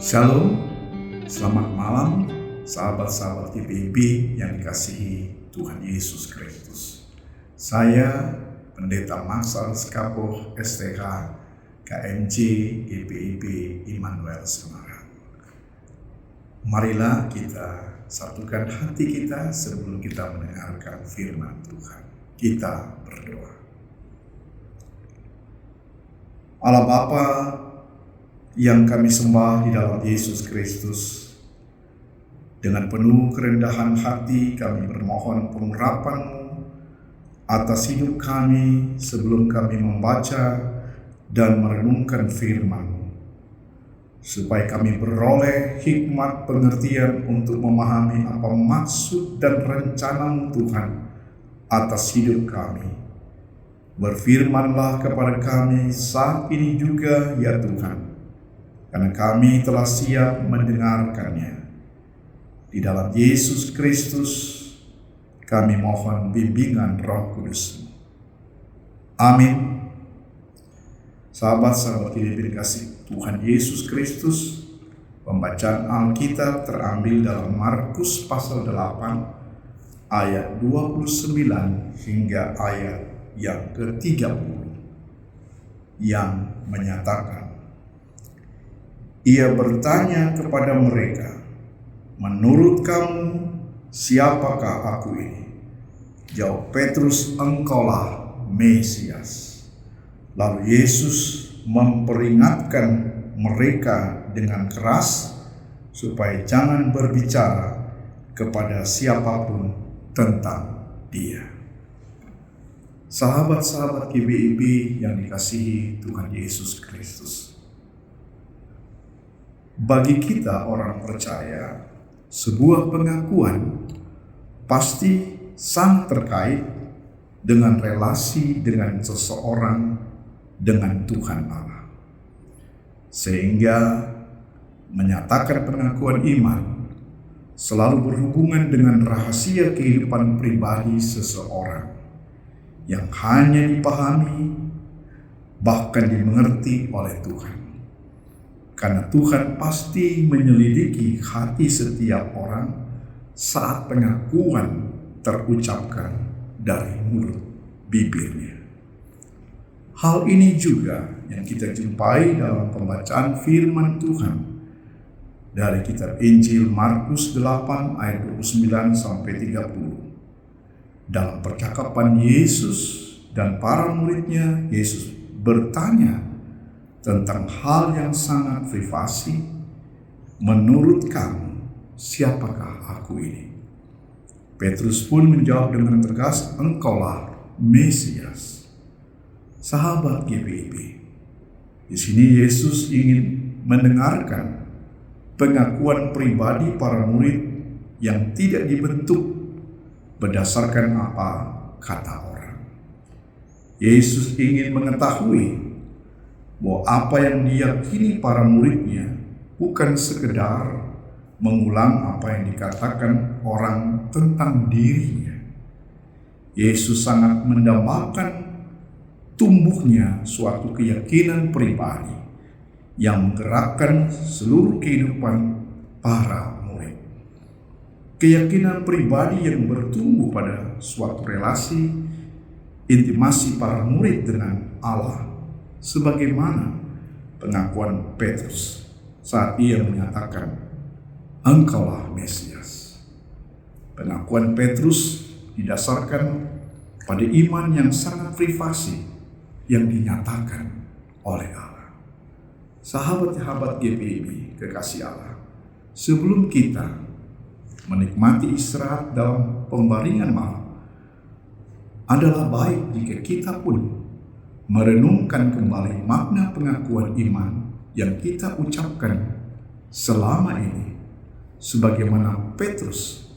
Shalom, selamat malam sahabat-sahabat GPIB yang dikasihi Tuhan Yesus Kristus. Saya Pendeta Maksal Skapoh STH KMJ GPIB Immanuel Semarang. Marilah kita satukan hati kita sebelum kita mendengarkan firman Tuhan. Kita berdoa. Allah Bapa yang kami sembah di dalam Yesus Kristus, dengan penuh kerendahan hati kami bermohon pengurapan-Mu atas hidup kami sebelum kami membaca dan merenungkan firman-Mu, supaya kami beroleh hikmat pengertian untuk memahami apa maksud dan rencana-Mu Tuhan atas hidup kami. Berfirmanlah kepada kami saat ini juga ya Tuhan, karena kami telah siap mendengarkannya. Di dalam Yesus Kristus kami mohon bimbingan Roh Kudus. Amin. Sahabat-sahabat yang dikasihi Tuhan Yesus Kristus, pembacaan Alkitab terambil dalam Markus pasal 8 ayat 29 hingga ayat yang ke-30 yang menyatakan, ia bertanya kepada mereka, menurut kamu siapakah aku ini? Jawab Petrus, engkaulah Mesias. Lalu Yesus memperingatkan mereka dengan keras supaya jangan berbicara kepada siapapun tentang Dia. Sahabat-sahabat GPIB yang dikasihi Tuhan Yesus Kristus, bagi kita orang percaya, sebuah pengakuan pasti sangat terkait dengan relasi dengan seseorang dengan Tuhan Allah. Sehingga menyatakan pengakuan iman selalu berhubungan dengan rahasia kehidupan pribadi seseorang yang hanya dipahami bahkan dimengerti oleh Tuhan. Karena Tuhan pasti menyelidiki hati setiap orang saat pengakuan terucapkan dari mulut bibirnya. Hal ini juga yang kita jumpai dalam pembacaan firman Tuhan dari kitab Injil Markus 8 ayat 29 sampai 30. Dalam percakapan Yesus dan para muridnya, Yesus bertanya tentang hal yang sangat privasi, menurut kamu siapakah aku ini? Petrus pun menjawab dengan tegas, engkaulah Mesias. Sahabat GPIB, di sini Yesus ingin mendengarkan pengakuan pribadi para murid yang tidak dibentuk berdasarkan apa kata orang. Yesus ingin mengetahui bahwa apa yang diyakini para muridnya bukan sekedar mengulang apa yang dikatakan orang tentang dirinya. Yesus sangat mendambakan tumbuhnya suatu keyakinan pribadi yang menggerakkan seluruh kehidupan para murid. Keyakinan pribadi yang bertumbuh pada suatu relasi intimasi para murid dengan Allah, sebagaimana pengakuan Petrus saat ia menyatakan, engkaulah Mesias. Pengakuan Petrus didasarkan pada iman yang sangat privasi yang dinyatakan oleh Allah. Sahabat-sahabat GPIB kekasih Allah, sebelum kita menikmati istirahat dalam pembaringan malam, adalah baik jika kita pun merenungkan kembali makna pengakuan iman yang kita ucapkan selama ini. Sebagaimana Petrus,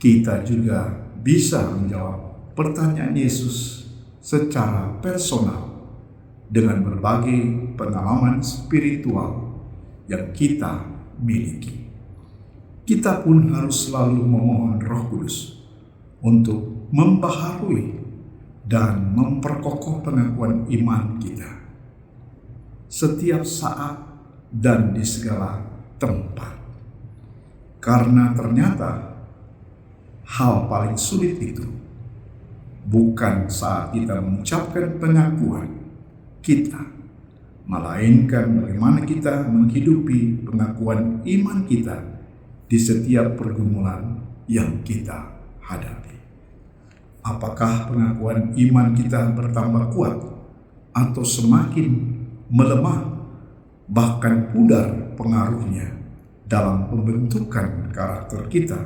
kita juga bisa menjawab pertanyaan Yesus secara personal dengan berbagai pengalaman spiritual yang kita miliki. Kita pun harus selalu memohon Roh Kudus untuk membaharui dan memperkokoh pengakuan iman kita setiap saat dan di segala tempat. Karena ternyata hal paling sulit itu bukan saat kita mengucapkan pengakuan kita, melainkan bagaimana kita menghidupi pengakuan iman kita di setiap pergumulan yang kita hadapi. Apakah pengakuan iman kita bertambah kuat atau semakin melemah, bahkan pudar pengaruhnya dalam pembentukan karakter kita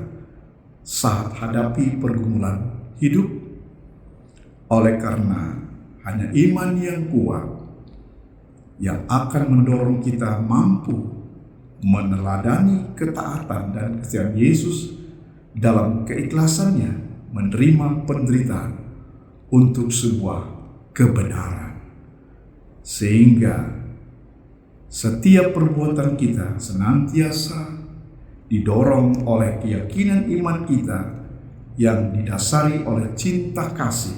saat hadapi pergumulan hidup? Oleh karena hanya iman yang kuat yang akan mendorong kita mampu meneladani ketaatan dan kesetiaan Yesus dalam keikhlasannya menerima penderitaan untuk sebuah kebenaran, sehingga setiap perbuatan kita senantiasa didorong oleh keyakinan iman kita yang didasari oleh cinta kasih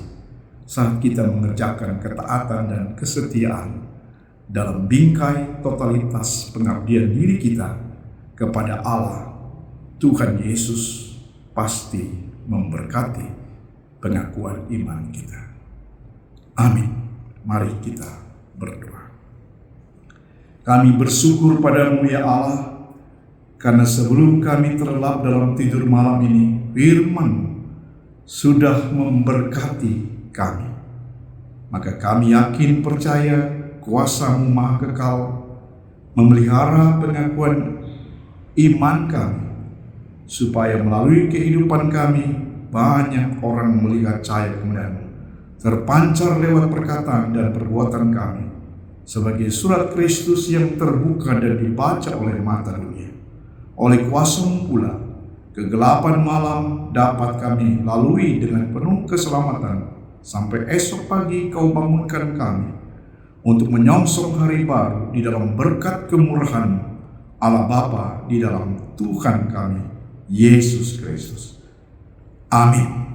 saat kita mengerjakan ketaatan dan kesetiaan dalam bingkai totalitas pengabdian diri kita kepada Allah. Tuhan Yesus pasti memberkati pengakuan iman kita. Amin. Mari kita berdoa. Kami bersyukur padamu ya Allah, karena sebelum kami terlelap dalam tidur malam ini, firman sudah memberkati kami. Maka kami yakin percaya kuasa-Mu Maha Kekal memelihara pengakuan iman kami, supaya melalui kehidupan kami banyak orang melihat cahaya kemuliaan-Mu terpancar lewat perkataan dan perbuatan kami sebagai surat Kristus yang terbuka dan dibaca oleh mata dunia. Oleh kuasa-Mu pula kegelapan malam dapat kami lalui dengan penuh keselamatan sampai esok pagi Kau bangunkan kami untuk menyongsong hari baru di dalam berkat kemurahan Allah Bapa di dalam Tuhan kami Yesus Kristus. Amin.